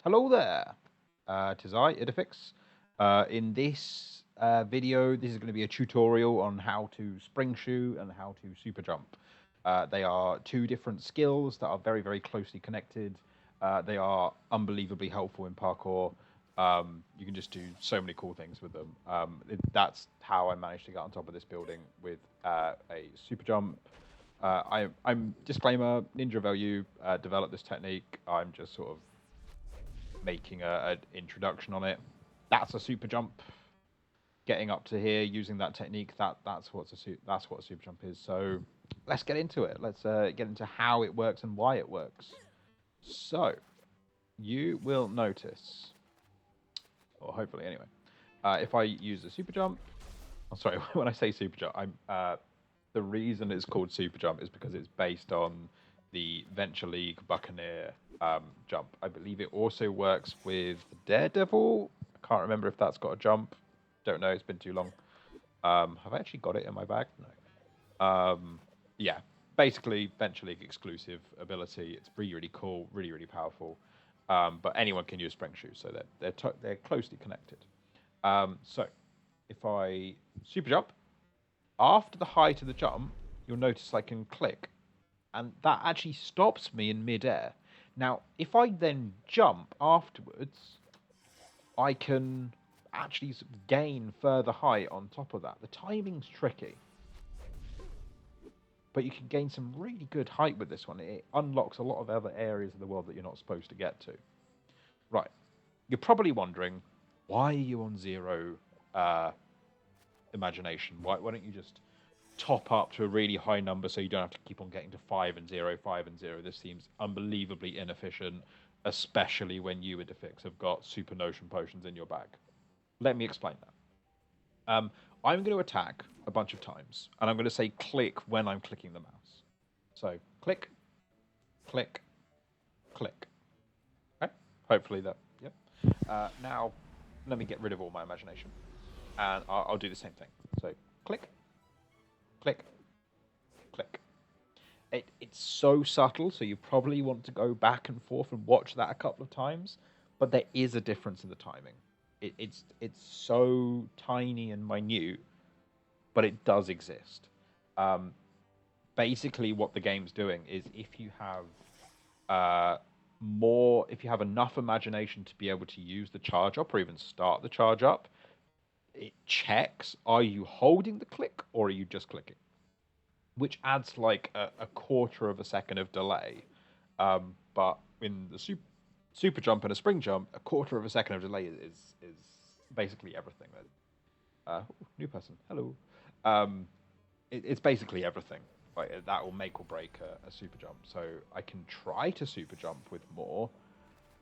Hello there, tis I, Idifix. In this video, this is going to be a tutorial on how to spring shoe and how to super jump. They are two different skills that are very, very closely connected. They are unbelievably helpful in parkour. You can just do so many cool things with them. That's how I managed to get on top of this building with a super jump. I'm disclaimer, NinjaOfLU developed this technique. I'm just sort of making an introduction on it. That's a super jump. Getting up to here using that technique, that's what a super jump is. So let's get into it. Let's get into how it works and why it works. So you will notice, or hopefully anyway, if I use a super jump, I'm sorry, when I say super jump, the reason it's called super jump is because it's based on the Venture League Buccaneer jump. I believe it also works with Daredevil. I can't remember if that's got a jump. Don't know. It's been too long. Have I actually got it in my bag? No. Yeah. Basically, Venture League exclusive ability. It's really, really cool. Really, really powerful. But anyone can use spring shoes, so they're closely connected. So if I super jump, after the height of the jump, you'll notice I can click, and that actually stops me in midair. Now, if I then jump afterwards, I can actually gain further height on top of that. The timing's tricky, but you can gain some really good height with this one. It unlocks a lot of other areas of the world that you're not supposed to get to. Right. You're probably wondering, why are you on 0 imagination? Why don't you just top up to a really high number so you don't have to keep on getting to 5 and 0, 5 and 0. This seems unbelievably inefficient, especially when you, Idifix, have got super notion potions in your bag. Let me explain that. I'm going to attack a bunch of times, and I'm going to say click when I'm clicking the mouse. So click, click, click. Okay? Hopefully that, yep. Now, let me get rid of all my imagination, and I'll do the same thing. So click, click, click. It's so subtle, so you probably want to go back and forth and watch that a couple of times, but there is a difference in the timing. It's so tiny and minute, but it does exist. Basically, what the game's doing is if you have enough imagination to be able to use the charge up or even start the charge up, it checks, are you holding the click or are you just clicking? Which adds like a quarter of a second of delay. But in the super jump and a spring jump, a quarter of a second of delay is basically everything. New person, hello. It's basically everything. Like, that will make or break a super jump. So I can try to super jump with more,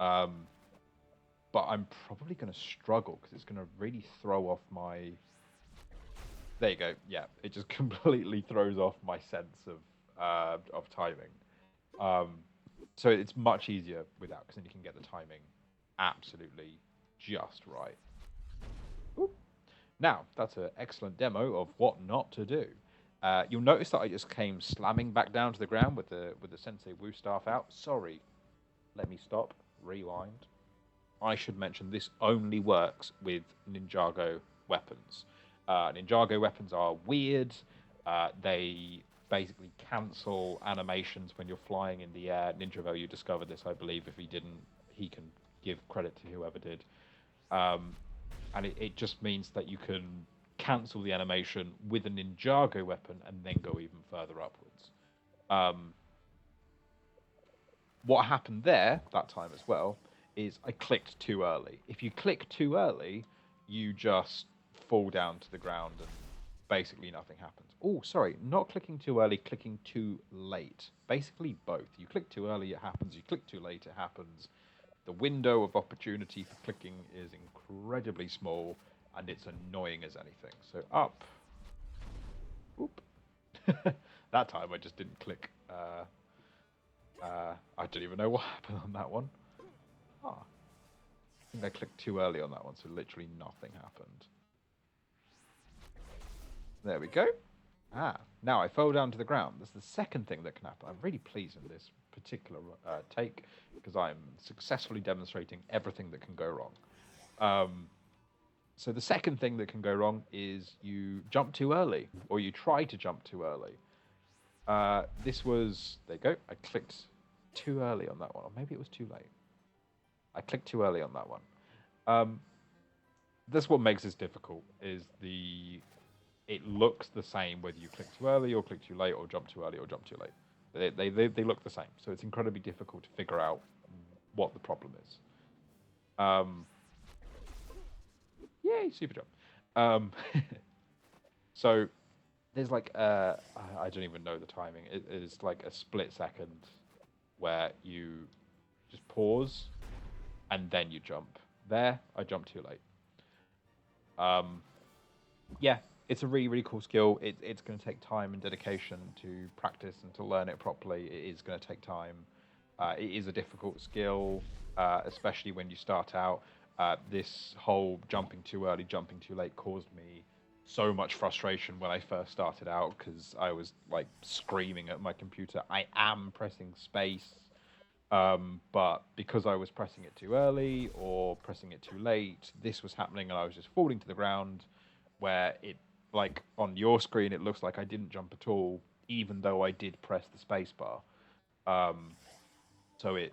but I'm probably going to struggle because it's going to really throw off my... There you go. Yeah, it just completely throws off my sense of timing. So it's much easier without, because then you can get the timing absolutely just right. Ooh. Now, that's an excellent demo of what not to do. You'll notice that I just came slamming back down to the ground with the Sensei Wu staff out. Sorry. Let me stop. Rewind. I should mention this only works with Ninjago weapons. Ninjago weapons are weird. They basically cancel animations when you're flying in the air. NinjaOfLU discovered this, I believe. If he didn't, he can give credit to whoever did. And it just means that you can cancel the animation with a Ninjago weapon and then go even further upwards. What happened there, that time as well, is I clicked too early. If you click too early, you just fall down to the ground and basically nothing happens. Oh, sorry, not clicking too early, clicking too late. Basically both. You click too early, it happens. You click too late, it happens. The window of opportunity for clicking is incredibly small, and it's annoying as anything. So up. Oop. That time I just didn't click. I don't even know what happened on that one. I think I clicked too early on that one, so literally nothing happened. There we go. Now I fell down to the ground. That's the second thing that can happen. I'm really pleased in this particular take because I'm successfully demonstrating everything that can go wrong. So the second thing that can go wrong is you jump too early, or you try to jump too early. This was, there you go, I clicked too early on that one, or maybe it was too late. I clicked too early on that one. That's what makes this difficult, is it looks the same whether you click too early or click too late, or jump too early or jump too late. They look the same, so it's incredibly difficult to figure out what the problem is. Yay, super jump. So there's like I don't even know the timing. It is like a split second where you just pause and then you jump. There, I jumped too late. Yeah, it's a really, really cool skill. It's going to take time and dedication to practice and to learn it properly. It is going to take time. It is a difficult skill, especially when you start out. This whole jumping too early, jumping too late caused me so much frustration when I first started out, because I was like screaming at my computer, I am pressing space. But because I was pressing it too early or pressing it too late, this was happening and I was just falling to the ground, where it, like on your screen, it looks like I didn't jump at all, even though I did press the space bar. So it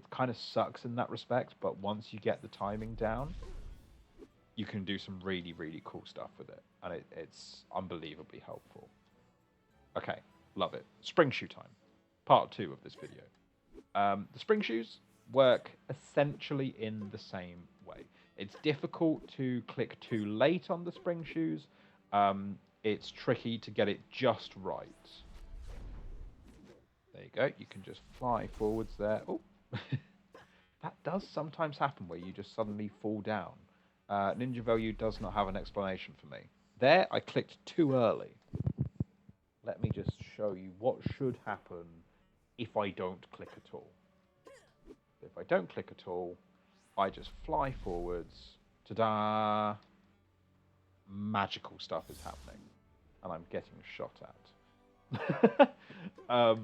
kind of sucks in that respect, but once you get the timing down, you can do some really, really cool stuff with it, and it's unbelievably helpful. Okay, love it. Spring shoe time, part 2 of this video. The spring shoes work essentially in the same way. It's difficult to click too late on the spring shoes. It's tricky to get it just right. There you go. You can just fly forwards there. Oh, that does sometimes happen where you just suddenly fall down. NinjaOfLU does not have an explanation for me. There, I clicked too early. Let me just show you what should happen if I don't click at all. If I don't click at all, I just fly forwards. Ta-da! Magical stuff is happening, and I'm getting shot at.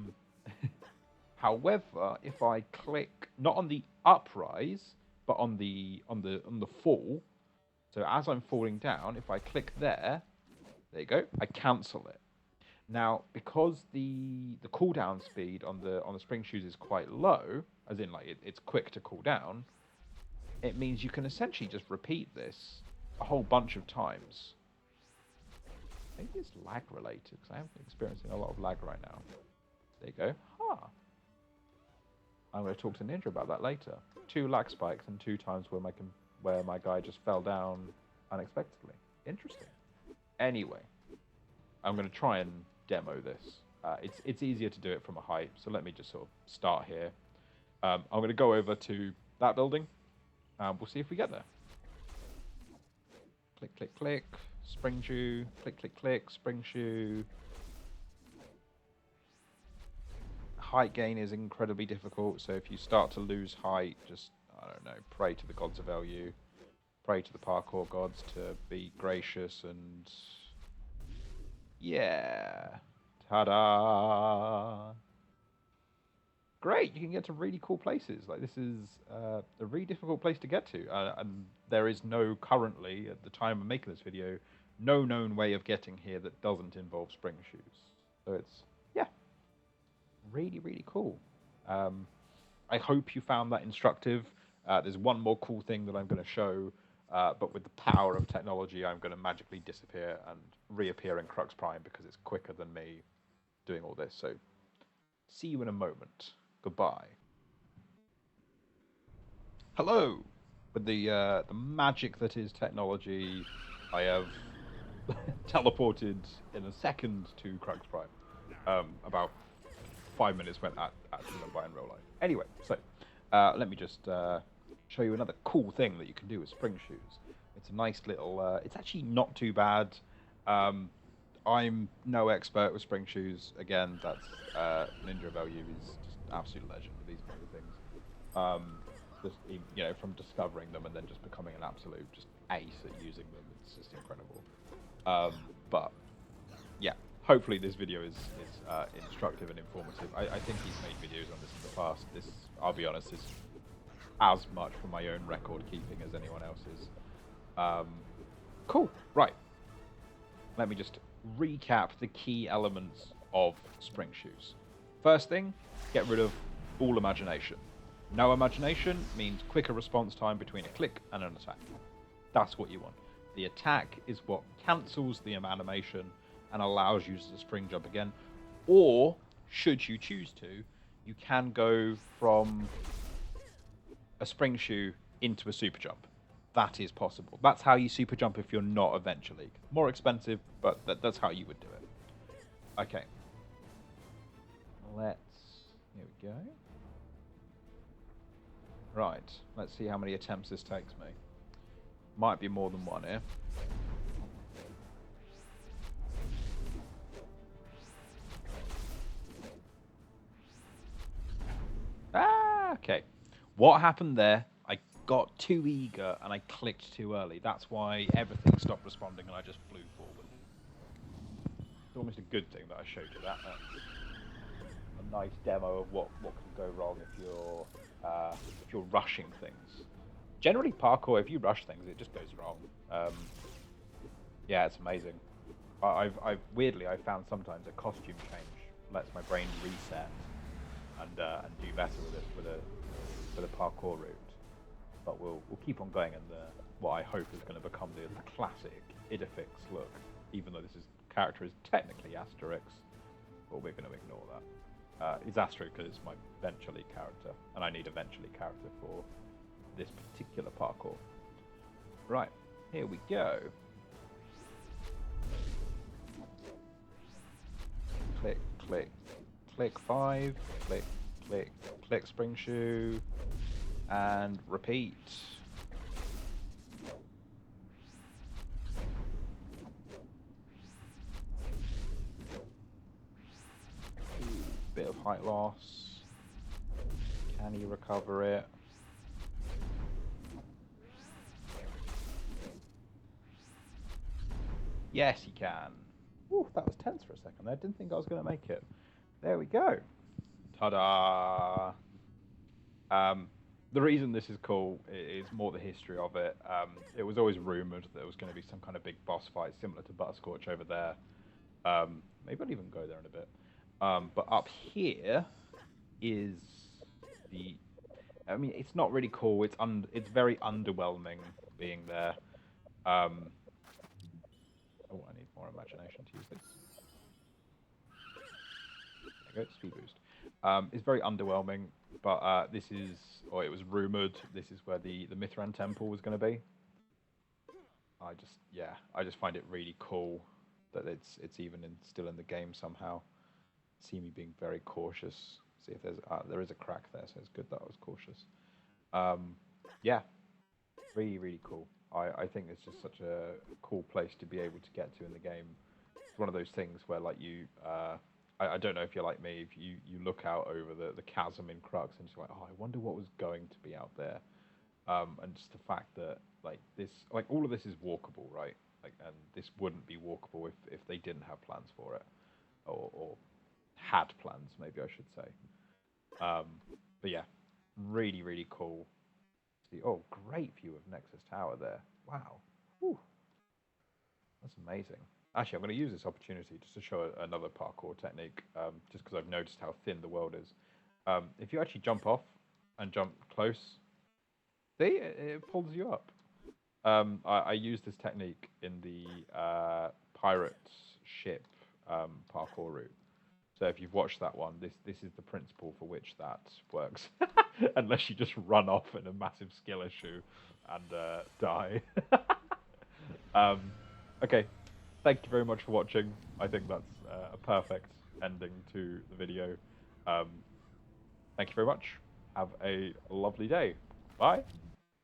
However, if I click not on the uprise, but on the fall, so as I'm falling down, if I click there you go, I cancel it. Now, because the cooldown speed on the spring shoes is quite low, as in like it's quick to cool down, it means you can essentially just repeat this a whole bunch of times. Maybe it's lag related, because I am experiencing a lot of lag right now. There you go. I'm going to talk to Ninja about that later. 2 lag spikes and 2 times where my guy just fell down unexpectedly. Interesting. Anyway, I'm going to try and demo this. It's easier to do it from a height, so let me just sort of start here. I'm going to go over to that building, and we'll see if we get there. Click, click, click, spring shoe, click, click, click, spring shoe. Height gain is incredibly difficult, so if you start to lose height, just, I don't know, pray to the gods of LU, pray to the parkour gods to be gracious, and yeah, ta-da! Great, you can get to really cool places. Like, this is a really difficult place to get to, and there is currently, at the time of making this video, no known way of getting here that doesn't involve spring shoes. So it's, yeah, really, really cool. I hope you found that instructive. There's one more cool thing that I'm going to show, but with the power of technology, I'm going to magically disappear and reappear in Crux Prime because it's quicker than me doing all this. So, see you in a moment. Goodbye. Hello. With the magic that is technology, I have teleported in a second to Crux Prime. About 5 minutes went at by in real life. Anyway, so let me just show you another cool thing that you can do with spring shoes. It's a nice little. It's actually not too bad. I'm no expert with spring shoes. Again, that's NinjaOfLU is just absolute legend with these kind of things. Just from discovering them and then just becoming an absolute just ace at using them. It's just incredible. But yeah, hopefully this video is instructive and informative. I think he's made videos on this in the past. This, I'll be honest, is as much for my own record keeping as anyone else's. Cool. Right. Let me just recap the key elements of spring shoes. First thing, get rid of all imagination. No imagination means quicker response time between a click and an attack. That's what you want. The attack is what cancels the animation and allows you to spring jump again. Or, should you choose to, you can go from a spring shoe into a super jump. That is possible. That's how you super jump if you're not a Venture League. More expensive, but that's how you would do it. Okay. Here we go. Right, let's see how many attempts this takes me. Might be more than one here. Okay. What happened there? I got too eager and I clicked too early. That's why everything stopped responding and I just flew forward. It's almost a good thing that I showed you that. A nice demo of what can go wrong if you're rushing things. Generally, parkour, if you rush things, it just goes wrong. Yeah, it's amazing. I've weirdly found sometimes a costume change lets my brain reset and do better with a parkour route. But we'll keep on going in what I hope is going to become the classic Idefix look. Even though this character is technically Asterix, but we're going to ignore that. It's Asterix because it's my Venture League character, and I need a Venture League character for this particular parkour. Right, here we go. Click, click, click 5, click, click, click spring shoe, and repeat. Bit of height loss. Can he recover it? Yes, he can. Ooh, that was tense for a second there. Didn't think I was going to make it. There we go. Ta-da! The reason this is cool is more the history of it. It was always rumoured that there was going to be some kind of big boss fight similar to Butterscorch over there. Maybe I'll even go there in a bit. But up here is the... I mean, it's not really cool. It's very underwhelming being there. Oh, I need more imagination to use this. There we go, speed boost. It's very underwhelming, but this is, or it was rumoured, this is where the Mithran Temple was going to be. I just find it really cool that it's even still in the game somehow. See me being very cautious. See if there is a crack there, so it's good that I was cautious. Yeah, really, really cool. I think it's just such a cool place to be able to get to in the game. It's one of those things where, like, I don't know if you're like me, if you look out over the chasm in Crux and just like, oh, I wonder what was going to be out there. And just the fact that, like, all of this is walkable, right? Like, and this wouldn't be walkable if they didn't have plans for it, or had plans, maybe I should say. But yeah, really, really cool. Oh, great view of Nexus Tower there. Wow. Whew. That's amazing. Actually, I'm going to use this opportunity just to show another parkour technique, just because I've noticed how thin the world is. If you actually jump off and jump close, see, it pulls you up. I use this technique in the pirate ship parkour route. So if you've watched that one, this is the principle for which that works. Unless you just run off in a massive skill issue and die. Okay, thank you very much for watching. I think that's a perfect ending to the video. Thank you very much. Have a lovely day. Bye.